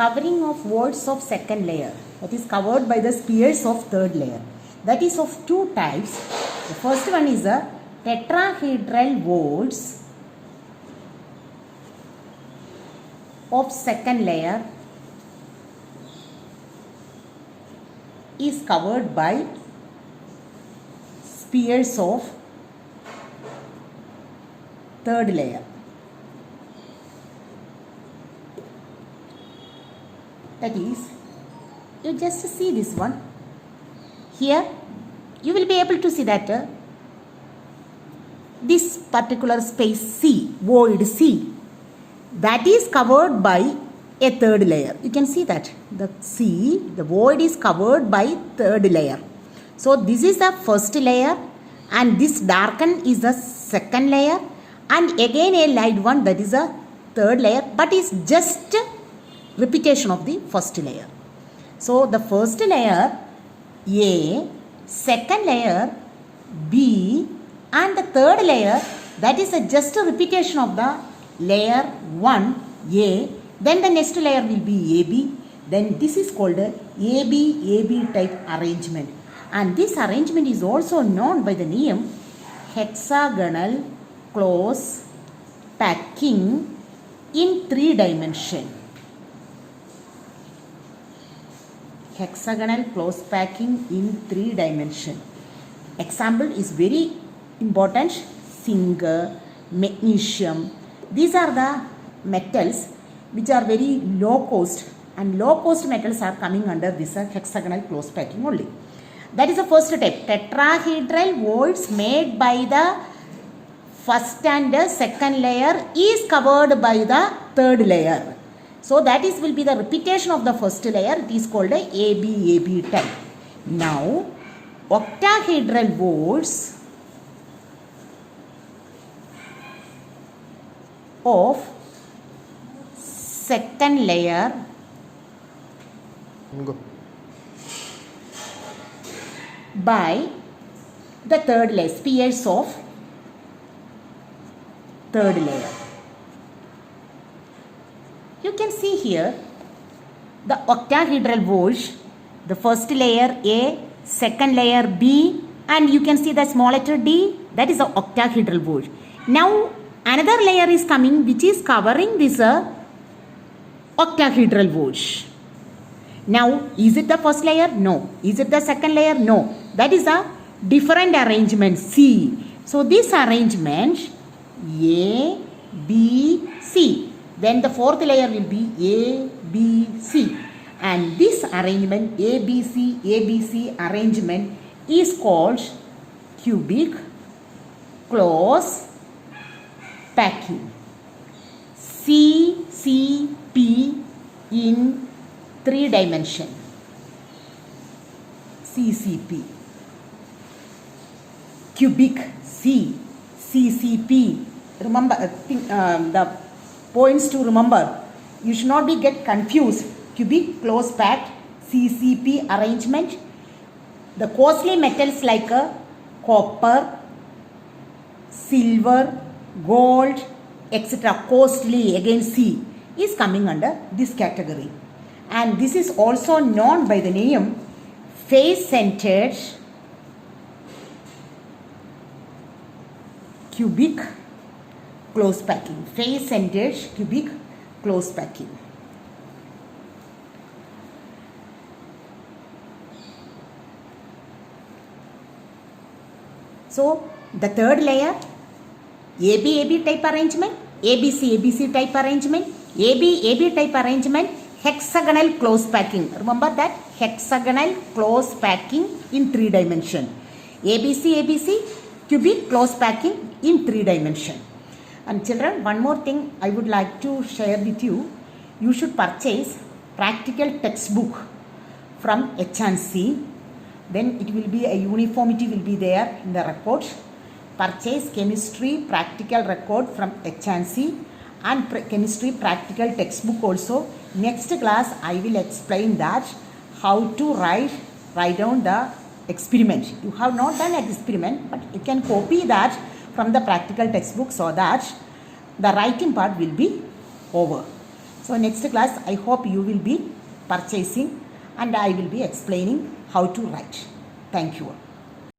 covering of voids of second layer, that is covered by the spheres of third layer, that is of two types. The first one is a tetrahedral voids of second layer is covered by spheres of third layer. That is, you just see this one. Here you will be able to see that this particular space C, void C, that is covered by a third layer. You can see that the C, the void is covered by third layer. So this is the first layer and this darken is the second layer, and again a light one, that is a third layer, but is just repetition of the first layer. So the first layer A, second layer B, and the third layer, that is just a repetition of the layer 1 A. Then the next layer will be AB. Then this is called a AB type arrangement, and this arrangement is also known by the name hexagonal close packing in 3 dimension. Hexagonal close packing in 3 dimension. Example is very important: zinc, magnesium. These are the metals which are very low cost, and low cost metals are coming under this hexagonal close packing only. That is the first step. Tetrahedral voids made by the first and second layer is covered by the third layer. So that is will be the repetition of the first layer. It is called a AB type. Now octahedral voids of second layer by the third layer, spheres of third layer. You can see here the octahedral voids, the first layer A, second layer B, and you can see the small letter D, that is the octahedral void. Now another layer is coming which is covering this octahedral void. Now is it the first layer? No. Is it the second layer? No. That is a different arrangement C. So this arrangement A, B, C. Then the fourth layer will be A, B, C. And this arrangement ABC arrangement is called cubic close packing. CCP in 3 dimension. CCP. Cubic CCP. Remember the points to remember. You should not be get confused. Cubic close packed CCP arrangement. The costly metals like copper, silver, gold, etc. Costly, again C, is coming under this category. And this is also known by the name face-centered cubic close packing. Face-centered cubic close packing. So the third layer AB type arrangement, ABC type arrangement, AB type arrangement, hexagonal close packing. Remember that hexagonal close packing in 3 dimension. ABC cubic close packing in 3 dimension. And children, one more thing I would like to share with you. You should purchase practical textbook from H&C. Then it will be a uniformity will be there in the record. Purchase chemistry practical record from H&C and chemistry practical textbook also. Next class I will explain that how to write down the experiment. You have not done an experiment, but you can copy that from the practical textbook so that the writing part will be over. So So next class, I hope you will be purchasing and I will be explaining how to write. Thank you.